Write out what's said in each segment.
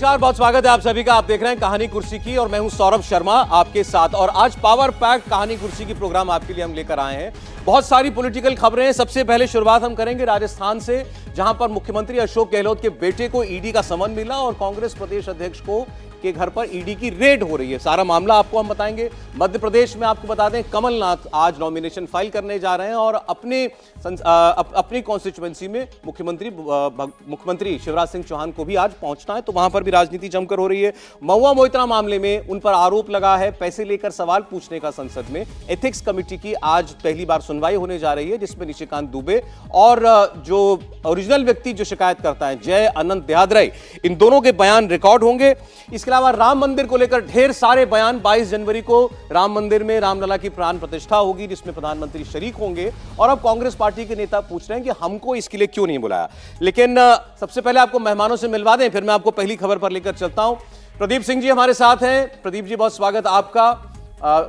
नमस्कार, बहुत स्वागत है आप सभी का। आप देख रहे हैं कहानी कुर्सी की और मैं हूं सौरभ शर्मा आपके साथ। और आज पावर पैक कहानी कुर्सी की प्रोग्राम आपके लिए हम लेकर आए हैं। बहुत सारी पॉलिटिकल खबरें हैं। सबसे पहले शुरुआत हम करेंगे राजस्थान से, जहां पर मुख्यमंत्री अशोक गहलोत के बेटे को ईडी का समन मिला और कांग्रेस प्रदेश अध्यक्ष को के घर पर ईडी की रेड हो रही है। सारा मामला आपको हम बताएंगे। मध्य प्रदेश में आपको बता दें, कमलनाथ आज नॉमिनेशन फाइल करने जा रहे हैं और अपनी कॉन्स्टिट्यूएंसी में मुख्यमंत्री शिवराज सिंह चौहान को भी आज पहुंचना है, तो वहां पर भी राजनीति जमकर हो रही है। महुआ मोइत्रा मामले में उन पर आरोप लगा है पैसे लेकर सवाल पूछने का। संसद में एथिक्स कमेटी की आज पहली बार सुनवाई होने जा रही है, जिसमें निशिकांत दुबे और जो ओरिजिनल व्यक्ति जो शिकायत करता है जय अनंत देहादराई, इन दोनों के बयान रिकॉर्ड होंगे। इसके अलावा राम मंदिर को लेकर ढेर सारे बयान। 22 जनवरी को राम मंदिर में रामलला की प्राण प्रतिष्ठा होगी, जिसमें प्रधानमंत्री शरीक होंगे। और अब कांग्रेस पार्टी के नेता पूछ रहे हैं कि हमको इसके लिए क्यों नहीं बुलाया। लेकिन सबसे पहले आपको मेहमानों से मिलवा दें, फिर मैं आपको पहली खबर पर लेकर चलता हूं। प्रदीप सिंह जी हमारे साथ हैं। प्रदीप जी, बहुत स्वागत आपका।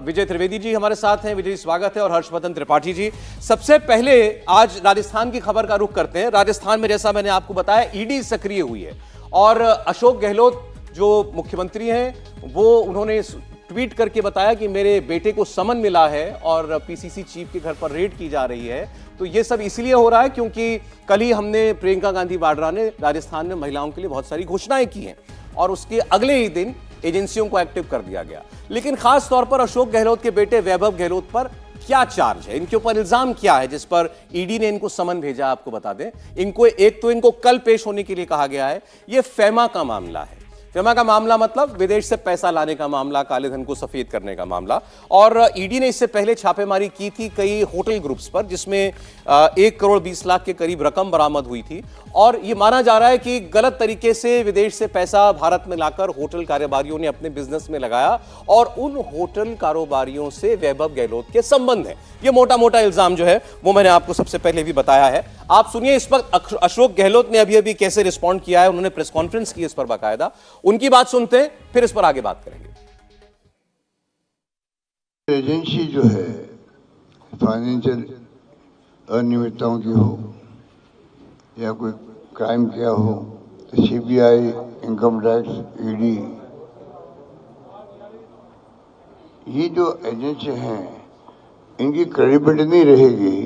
विजय त्रिवेदी जी हमारे साथ हैं। विजय, स्वागत है। और हर्षवर्धन त्रिपाठी जी। सबसे पहले आज राजस्थान की खबर का रुख करते हैं। राजस्थान में जैसा मैंने आपको बताया, ईडी सक्रिय हुई है और अशोक गहलोत जो मुख्यमंत्री हैं वो उन्होंने ट्वीट करके बताया कि मेरे बेटे को समन मिला है और पीसीसी चीफ के घर पर रेड की जा रही है। तो ये सब इसलिए हो रहा है क्योंकि कल ही हमने प्रियंका गांधी वाड्रा ने राजस्थान में महिलाओं के लिए बहुत सारी घोषणाएं की हैं और उसके अगले ही दिन एजेंसियों को एक्टिव कर दिया गया। लेकिन खास तौर पर अशोक गहलोत के बेटे वैभव गहलोत पर क्या चार्ज है, इनके ऊपर इल्जाम क्या है जिस पर ईडी ने इनको समन भेजा? आपको बता दें, इनको कल पेश होने के लिए कहा गया है। यह फेमा का मामला है। फेमा का मामला मतलब विदेश से पैसा लाने का मामला, काले धन को सफेद करने का मामला। और ईडी ने इससे पहले छापेमारी की थी कई होटल ग्रुप्स पर, जिसमें 1 करोड़ 20 लाख के करीब रकम बरामद हुई थी। और यह माना जा रहा है कि गलत तरीके से विदेश से पैसा भारत में लाकर होटल कारोबारियों ने अपने बिजनेस में लगाया और उन होटल कारोबारियों से वैभव गहलोत के संबंध हैं। यह मोटा मोटा इल्जाम जो है वो मैंने आपको सबसे पहले भी बताया है। आप सुनिए इस वक्त अशोक गहलोत ने अभी कैसे रिस्पॉन्ड किया है। उन्होंने प्रेस कॉन्फ्रेंस की इस पर बाकायदा, उनकी बात सुनते हैं, फिर इस पर आगे बात करेंगे। एजेंसी जो है फाइनेंशियल अनियमितताओं की हो या कोई क्राइम किया हो, तो सीबीआई, इनकम टैक्स, ईडी, ये जो एजेंसी हैं इनकी क्रेडिबिलिटी नहीं रहेगी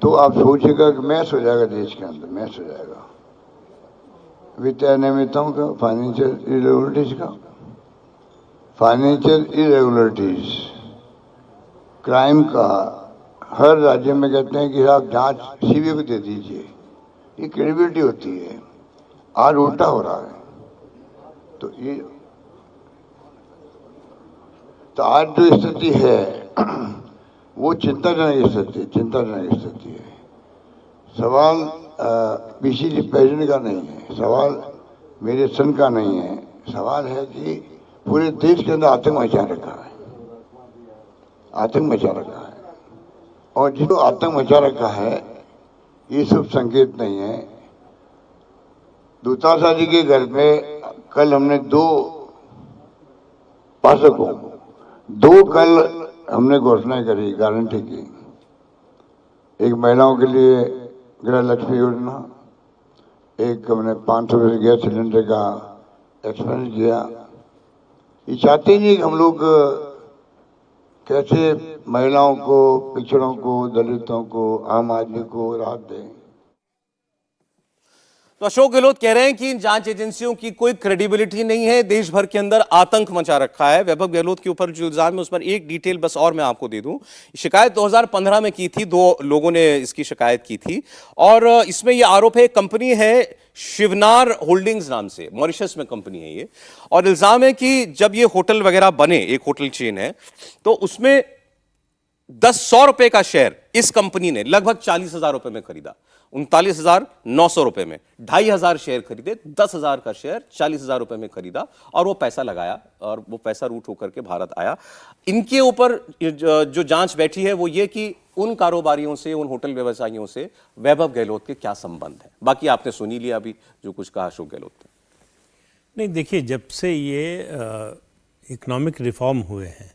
तो आप सोचेगा कि मैच हो जाएगा, देश के अंदर मैच हो जाएगा वित्तीय अनियमितताओं का, फाइनेंशियल इरेगुलरिटीज, क्राइम का। हर राज्य में कहते हैं कि आप जांच सीबीआई को दे दीजिए, ये क्रेडिबिलिटी होती है। आज उल्टा हो रहा है। तो आज जो स्थिति है वो चिंताजनक स्थिति है। सवाल पीसीसी प्रेसिडेंट का नहीं है, सवाल मेरे सन का नहीं है। सवाल है कि पूरे देश के अंदर आतंक मचा रखा है और जो आतंक मचा रखा है ये सब संकेत नहीं है। दूतावास जी के घर में कल हमने दो कल हमने घोषणाएं करी, गारंटी की। एक महिलाओं के लिए गृह लक्ष्मी योजना, एक हमने 500 गैस सिलेंडर का एक्सपेंस किया। ये चाहते नहीं कि हम लोग कैसे महिलाओं को, पिछड़ों को, दलितों को, आम आदमी को राहत दें। तो अशोक गहलोत कह रहे हैं कि इन जांच एजेंसियों की कोई क्रेडिबिलिटी नहीं है, देश भर के अंदर आतंक मचा रखा है। वैभव गहलोत के ऊपर जो इल्जाम है उस पर एक डिटेल बस और मैं आपको दे दूं। शिकायत 2015 में की थी, 2 लोगों ने इसकी शिकायत की थी और इसमें यह आरोप है, कंपनी है शिवनार होल्डिंग्स नाम से, मॉरिशस में कंपनी है ये। और इल्जाम है कि जब ये होटल वगैरह बने, एक होटल चेन है, तो उसमें 100 रुपए का शेयर इस कंपनी ने लगभग 40,000 रुपए में खरीदा, 39,900 रुपए में 2,500 शेयर खरीदे, 10,000 का शेयर 40,000 रुपए में खरीदा और वो पैसा लगाया और वो पैसा रूट होकर के भारत आया। इनके ऊपर जो जांच बैठी है वो ये कि उन कारोबारियों से, उन होटल व्यवसायियों से वैभव गहलोत के क्या संबंध है। बाकी आपने सुनी लिया अभी जो कुछ कहा अशोक गहलोत ने। नहीं, देखिए, जब से ये इकोनॉमिक रिफॉर्म हुए हैं,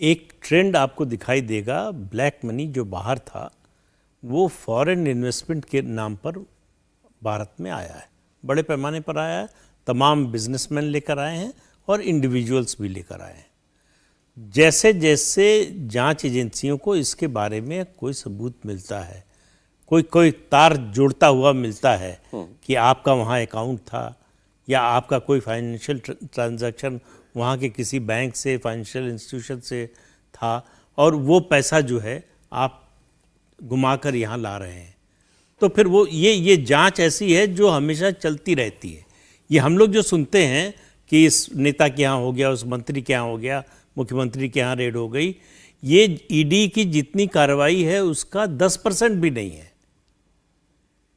एक ट्रेंड आपको दिखाई देगा। ब्लैक मनी जो बाहर था वो फॉरेन इन्वेस्टमेंट के नाम पर भारत में आया है, बड़े पैमाने पर आया है। तमाम बिजनेसमैन लेकर आए हैं और इंडिविजुअल्स भी लेकर आए हैं। जैसे जैसे जांच एजेंसियों को इसके बारे में कोई सबूत मिलता है, कोई तार जोड़ता हुआ मिलता है कि आपका वहाँ अकाउंट था या आपका कोई फाइनेंशियल ट्रांजैक्शन वहाँ के किसी बैंक से, फाइनेंशियल इंस्टीट्यूशन से था और वो पैसा जो है आप घुमाकर यहाँ ला रहे हैं, तो फिर वो ये जांच ऐसी है जो हमेशा चलती रहती है। ये हम लोग जो सुनते हैं कि इस नेता के यहाँ हो गया, उस मंत्री के यहाँ हो गया, मुख्यमंत्री के यहाँ रेड हो गई, ये ईडी की जितनी कार्रवाई है उसका 10% भी नहीं है।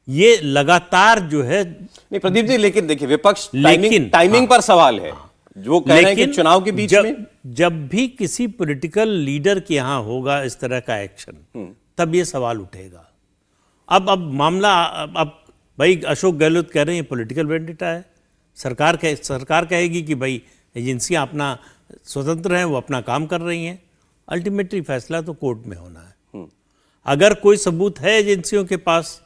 ये लगातार जो है। नहीं प्रदीप जी, लेकिन देखिए विपक्ष टाइमिंग पर सवाल है, जो कह रहे हैं कि चुनाव के बीच में जब भी किसी पॉलिटिकल लीडर के यहाँ होगा इस तरह का एक्शन, तब ये सवाल उठेगा। अब मामला, अब भाई अशोक गहलोत कह रहे हैं पॉलिटिकल वेंडेटा है, सरकार कहेगी कि भाई एजेंसियां अपना स्वतंत्र हैं, वो अपना काम कर रही हैं। अल्टीमेटली फैसला तो कोर्ट में होना है। अगर कोई सबूत है एजेंसियों के पास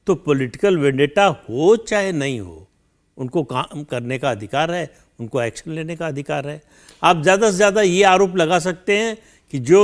तो पॉलिटिकल वेंडेटा हो चाहे नहीं हो, उनको काम करने का अधिकार है, उनको एक्शन लेने का अधिकार है। आप ज़्यादा से ज़्यादा ये आरोप लगा सकते हैं कि जो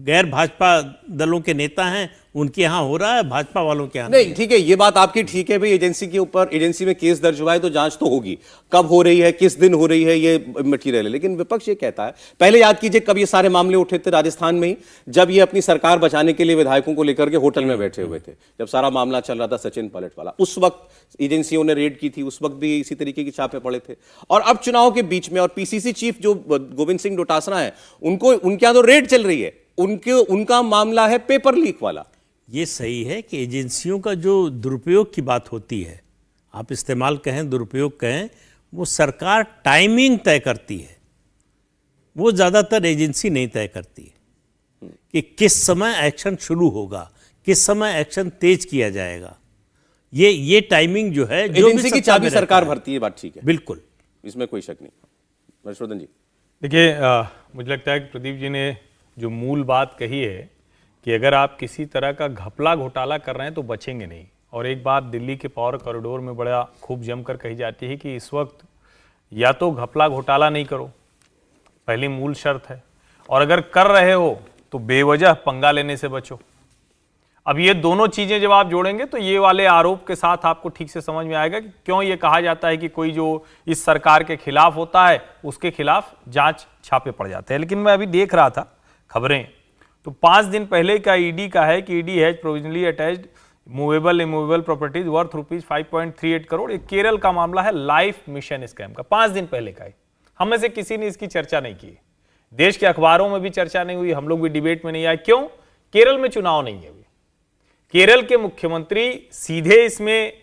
गैर भाजपा दलों के नेता हैं उनके यहाँ हो रहा है, भाजपा वालों के यहाँ नहीं। ठीक है, ये बात आपकी ठीक है भाई, एजेंसी के ऊपर, एजेंसी में केस दर्ज हुआ है तो जांच तो होगी, कब हो रही है, किस दिन हो रही है, ये मटीरियल है। लेकिन विपक्ष ये कहता है, पहले याद कीजिए कब ये सारे मामले उठे थे राजस्थान में ही, जब ये अपनी सरकार बचाने के लिए विधायकों को लेकर के होटल में बैठे हुए थे, जब सारा मामला चल रहा था सचिन पायलट वाला, उस वक्त एजेंसियों ने रेड की थी, उस वक्त भी इसी तरीके के छापे पड़े थे। और अब चुनाव के बीच में, और पीसीसी चीफ जो गोविंद सिंह डोटासरा है, उनके यहां तो रेड चल रही है, उनका मामला है पेपर लीक वाला। ये सही है कि एजेंसियों का जो दुरुपयोग की बात होती है, आप इस्तेमाल कहें, दुरुपयोग कहें, वो सरकार टाइमिंग तय करती है, वो ज़्यादातर एजेंसी नहीं तय करती है कि किस समय एक्शन शुरू होगा, किस समय एक्शन तेज किया जाएगा। ये टाइमिंग जो है, जो एजेंसी की चाबी सरकार भरती है, बात ठीक है, बिल्कुल, इसमें कोई शक नहीं। हर्षवर्धन जी, देखिए, मुझे लगता है कि प्रदीप जी ने जो मूल बात कही है कि अगर आप किसी तरह का घपला घोटाला कर रहे हैं तो बचेंगे नहीं। और एक बात दिल्ली के पावर कॉरिडोर में बड़ा खूब जमकर कही जाती है कि इस वक्त या तो घपला घोटाला नहीं करो, पहली मूल शर्त है, और अगर कर रहे हो तो बेवजह पंगा लेने से बचो। अब ये दोनों चीजें जब आप जोड़ेंगे तो ये वाले आरोप के साथ आपको ठीक से समझ में आएगा कि क्यों ये कहा जाता है कि कोई जो इस सरकार के खिलाफ होता है उसके खिलाफ जांच छापे पड़ जाते हैं। लेकिन मैं अभी देख रहा था खबरें, तो 5 दिन पहले का ईडी का है कि ED has provisionally attached movable immovable properties worth ₹5.38 crore. एक केरल का मामला है, लाइफ मिशन स्कैम का, 5 दिन पहले का है। हम में से किसी ने इसकी चर्चा नहीं की, देश के अखबारों में भी चर्चा नहीं हुई, हम लोग भी डिबेट में नहीं आए। क्यों? केरल में चुनाव नहीं है। केरल के मुख्यमंत्री सीधे इसमें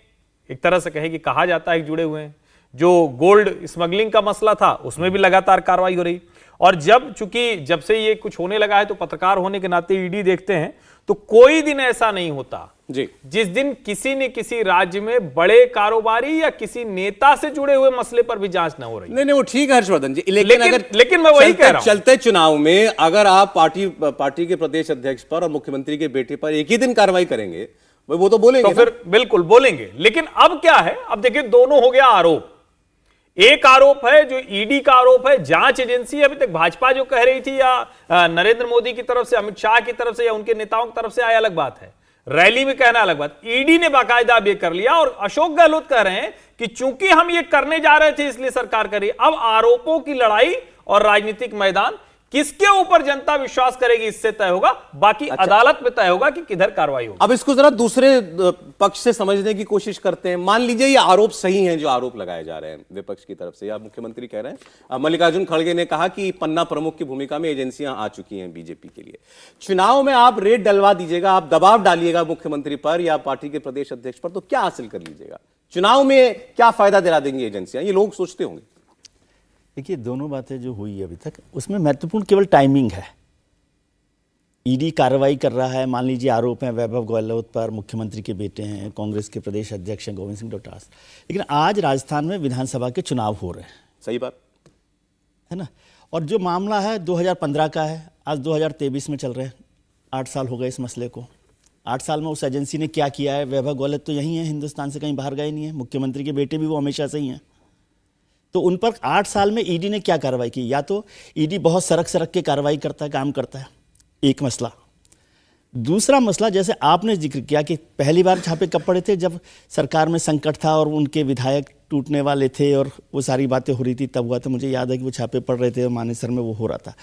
एक तरह से कहे कि कहा जाता है कि जुड़े हुए हैं। जो गोल्ड स्मगलिंग का मसला था उसमें भी लगातार कार्रवाई हो रही, और जब से ये कुछ होने लगा है तो पत्रकार होने के नाते ईडी देखते हैं, तो कोई दिन ऐसा नहीं होता जी जिस दिन किसी न किसी राज्य में बड़े कारोबारी या किसी नेता से जुड़े हुए मसले पर भी जांच ना हो रही। नहीं, वो ठीक है हर्षवर्धन जी, लेकिन मैं वही कह रहा हूं, चलते चुनाव में अगर आप पार्टी के प्रदेश अध्यक्ष पर और मुख्यमंत्री के बेटे पर एक ही दिन कार्रवाई करेंगे, वो तो बोलेंगे, तो फिर बिल्कुल बोलेंगे। लेकिन अब क्या है, अब देखिए दोनों हो गया आरोप। एक आरोप है जो ईडी का आरोप है, जांच एजेंसी अभी तक भाजपा जो कह रही थी या नरेंद्र मोदी की तरफ से, अमित शाह की तरफ से या उनके नेताओं की तरफ से आया अलग बात है, रैली में कहना अलग बात। ईडी ने बाकायदा अब ये कर लिया, और अशोक गहलोत कह रहे हैं कि चूंकि हम ये करने जा रहे थे इसलिए सरकार कर रही है। अब आरोपों की लड़ाई और राजनीतिक मैदान किसके ऊपर जनता विश्वास करेगी इससे तय होगा, बाकी अदालत में तय होगा कि किधर कार्रवाई होगी। अब इसको जरा दूसरे पक्ष से समझने की कोशिश करते हैं। मान लीजिए ये आरोप सही हैं जो आरोप लगाए जा रहे हैं विपक्ष की तरफ से, या मुख्यमंत्री कह रहे हैं, मल्लिकार्जुन खड़गे ने कहा कि पन्ना प्रमुख की भूमिका में एजेंसियां आ चुकी हैं बीजेपी के लिए। चुनाव में आप रेड डलवा दीजिएगा, आप दबाव डालिएगा मुख्यमंत्री पर या पार्टी के प्रदेश अध्यक्ष पर, तो क्या हासिल कर लीजिएगा? चुनाव में क्या फायदा दिला देंगी एजेंसियां, ये लोग सोचते होंगे। देखिए, दोनों बातें जो हुई अभी तक उसमें महत्वपूर्ण केवल टाइमिंग है। ईडी कार्रवाई कर रहा है, मान लीजिए आरोप हैं वैभव गहलोत पर, मुख्यमंत्री के बेटे हैं, कांग्रेस के प्रदेश अध्यक्ष हैं गोविंद सिंह डोटासरा, लेकिन आज राजस्थान में विधानसभा के चुनाव हो रहे हैं। सही बात है ना। और जो मामला है 2015 का है, आज 2023 में चल रहे हैं, 8 साल हो गए इस मसले को। 8 साल में उस एजेंसी ने क्या किया है? वैभव गहलोत तो यही है, हिंदुस्तान से कहीं बाहर गए नहीं है, मुख्यमंत्री के बेटे भी वो हमेशा से ही हैं। तो उन पर 8 साल में ईडी ने क्या कार्रवाई की? या तो ईडी बहुत सरक के कार्रवाई करता है, काम करता है, एक मसला। दूसरा मसला, जैसे आपने जिक्र किया कि पहली बार छापे कब पड़े थे, जब सरकार में संकट था और उनके विधायक टूटने वाले थे और वो सारी बातें हो रही थी, तब हुआ था। मुझे याद है कि वो छापे पड़ रहे थे और मानेसर में वो हो रहा था।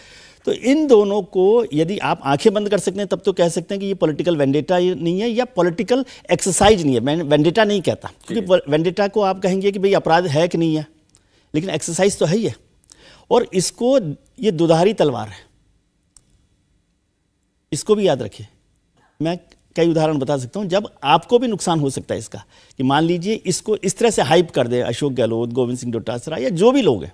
तो इन दोनों को यदि आप आंखें बंद कर सकते हैं तब तो कह सकते हैं कि ये पॉलिटिकल वेंडेटा नहीं है या पॉलिटिकल एक्सरसाइज नहीं है। मैं वेंडेटा नहीं कहता, क्योंकि वेंडेटा को आप कहेंगे कि भाई अपराध है कि नहीं है, लेकिन एक्सरसाइज तो है ही है। और इसको, ये दुधारी तलवार है, इसको भी याद रखिए। मैं कई उदाहरण बता सकता हूं जब आपको भी नुकसान हो सकता है इसका, कि मान लीजिए इसको इस तरह से हाइप कर दे अशोक गहलोत, गोविंद सिंह डोटासरा या जो भी लोग हैं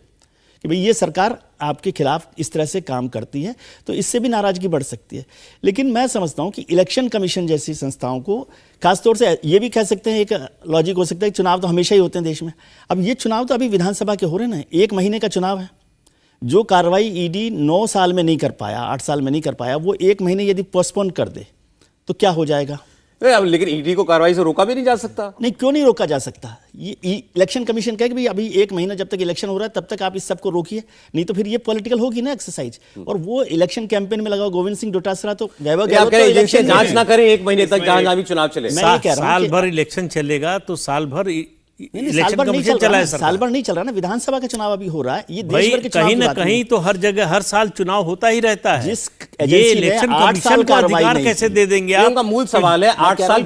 कि भाई ये सरकार आपके खिलाफ इस तरह से काम करती है, तो इससे भी नाराजगी बढ़ सकती है। लेकिन मैं समझता हूं कि इलेक्शन कमीशन जैसी संस्थाओं को, खासतौर से ये भी कह सकते हैं, एक लॉजिक हो सकता है कि चुनाव तो हमेशा ही होते हैं देश में। अब ये चुनाव तो अभी विधानसभा के हो रहे हैं, 1 महीने का चुनाव है। जो कार्रवाई ईडी 9 साल में नहीं कर पाया, 8 साल में नहीं कर पाया, वो 1 महीने यदि पोस्टपोन कर दे तो क्या हो जाएगा? लेकिन ईडी को कार्रवाई से रोका भी नहीं जा सकता। नहीं, क्यों नहीं रोका जा सकता? ये इलेक्शन कमीशन कहे कि भाई अभी 1 महीना जब तक इलेक्शन हो रहा है तब तक आप इस सबको रोकिए, नहीं तो फिर ये पॉलिटिकल होगी ना एक्सरसाइज। और वो इलेक्शन कैंपेन में लगा गोविंद सिंह डोटासरा, तो वैभव गहलोत तो एजेंसी जांच ना करें 1 महीने तक, जहां भी चुनाव चले। मैं ये कह रहा हूं साल कि- भर इलेक्शन चलेगा तो साल भर साल भर नहीं चल रहा है, साल भर नहीं चल रहा ना, विधानसभा का चुनाव अभी हो रहा है। ये देश भाई भर के चुनाव कहीं की ना बात नहीं कहीं तो हर जगह हर साल चुनाव होता ही रहता है। जिस ये एजेंसी ने इलेक्शन 8 साल कमीशन को कार्रवाई अधिकार नहीं कैसे की। दे देंगे ये आप? उनका मूल सवाल है। 8 साल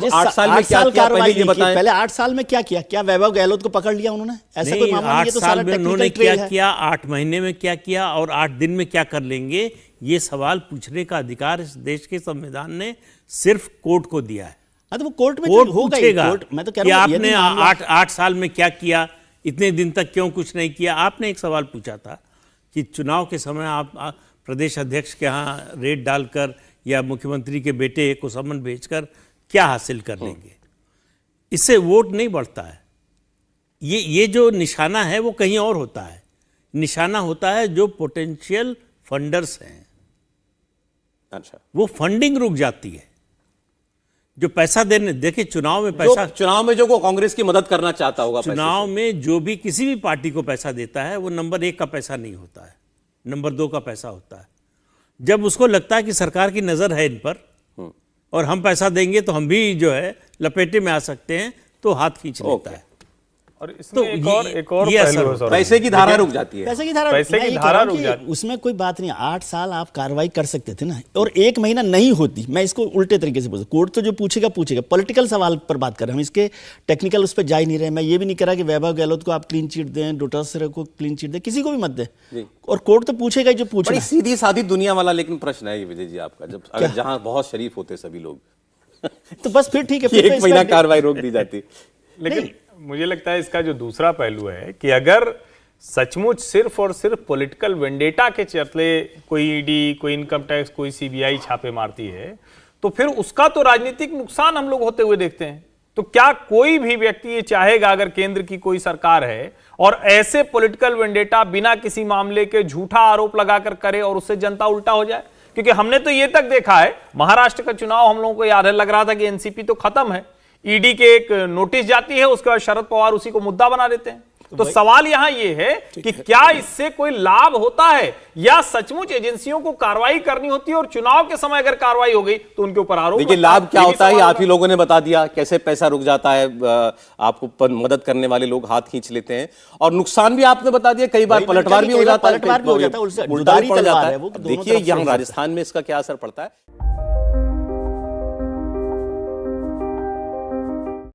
में क्या किया, पहले ये बताएं। पहले 8 साल में क्या किया? क्या वैभव गहलोत को पकड़ लिया उन्होंने? ऐसा कोई मामला नहीं 8 है, तो साल सारा में उन्होंने टेक्निकल क्या ट्रेल है। किया, 8 महीने में क्या किया और 8 दिन में क्या कर लेंगे, ये सवाल पूछने का अधिकार इस देश के संविधान ने सिर्फ कोर्ट को दिया है। हाँ, तो वो कोर्ट में कोर्ट होगा ही। पूछेगा कोर्ट, मैं तो कह कि रहा हूं, आपने यदि मामला- 8 साल में क्या किया, इतने दिन तक क्यों कुछ नहीं किया। आपने एक सवाल पूछा था कि चुनाव के समय आप प्रदेश अध्यक्ष के यहाँ रेड डालकर या मुख्यमंत्री के बेटे को समन भेजकर क्या हासिल कर लेंगे। इससे वोट नहीं बढ़ता है। ये जो निशाना है वो कहीं और होता है। निशाना होता है जो पोटेंशियल फंडर्स हैं, अच्छा, वो फंडिंग रुक जाती है। जो पैसा देने, देखिए चुनाव में पैसा, चुनाव में जो को कांग्रेस की मदद करना चाहता होगा, चुनाव में जो भी किसी भी पार्टी को पैसा देता है वो नंबर 1 का पैसा नहीं होता है, नंबर 2 का पैसा होता है। जब उसको लगता है कि सरकार की नजर है इन पर और हम पैसा देंगे तो हम भी जो है लपेटे में आ सकते हैं, तो हाथ खींच लेता है। और इसमें तो एक और ये असर पहलू है होता है। सौरभ। पैसे की धारा रुक जाती है। पैसे की धारा, पैसे मैं की ये कह धारा रहा हूं रुक कि जाती है। उसमें कोई बात नहीं। 8 साल आप कार्रवाई कर सकते थे ना, और 1 महीना नहीं होती। मैं इसको उल्टे तरीके से बोलूं, कोर्ट तो जो पूछेगा पूछेगा। पॉलिटिकल सवाल पर बात कर रहे हैं हम, इसके टेक्निकल उस पर जा ही नहीं रहे। मैं ये भी नहीं कह रहा कि वैभव गहलोत को आप क्लीन चिट दें, डोटासरा को क्लीन चिट दें, किसी को भी मत दें, और कोर्ट तो पूछेगा ही जो पूछना बड़ी है। सीधी सादी दुनिया वाला लेकिन प्रश्न है ये विजय जी आपका, जब अगर जहां बहुत शरीफ होते सभी लोग तो बस फिर ठीक है, कि फिर तो 1 महीना इसका- कार्रवाई रोक दी जाती। लेकिन मुझे लगता है इसका जो दूसरा पहलू है कि अगर सचमुच सिर्फ और सिर्फ पॉलिटिकल वेंडेटा के चलते कोई ईडी, कोई इनकम टैक्स, कोई सीबीआई छापे मारती है, तो फिर उसका तो राजनीतिक नुकसान हम लोग होते हुए देखते हैं। तो क्या कोई भी व्यक्ति ये चाहेगा, अगर केंद्र की कोई सरकार है और ऐसे पॉलिटिकल वेंडेटा बिना किसी मामले के झूठा आरोप लगाकर करे और उससे जनता उल्टा हो जाए? क्योंकि हमने तो ये तक देखा है, महाराष्ट्र का चुनाव हम लोगों को याद है, लग रहा था कि एनसीपी तो खत्म है, ईडी के एक नोटिस जाती है, उसके बाद शरद पवार उसी को मुद्दा बना देते हैं। तो सवाल यहां यह है कि क्या इससे कोई लाभ होता है, या सचमुच एजेंसियों को कार्रवाई करनी होती है और चुनाव के समय अगर कार्रवाई हो गई तो उनके ऊपर आरोप देखिए लगता है। लाभ क्या ये भी होता है, सवाल आप ही लोगों ने बता दिया कैसे पैसा रुक जाता है, आपको मदद करने वाले लोग हाथ खींच लेते हैं, और नुकसान भी आपने बता दिया, कई बार पलटवार भी हो जाता है, पलटवार भी हो जाता है, उल्टा भी दुधारी पड़ तलवार जाता है है। वो, दोनों देखिए तरफ से यहाँ हो सकता है। राजस्थान में इसका क्या असर पड़ता है।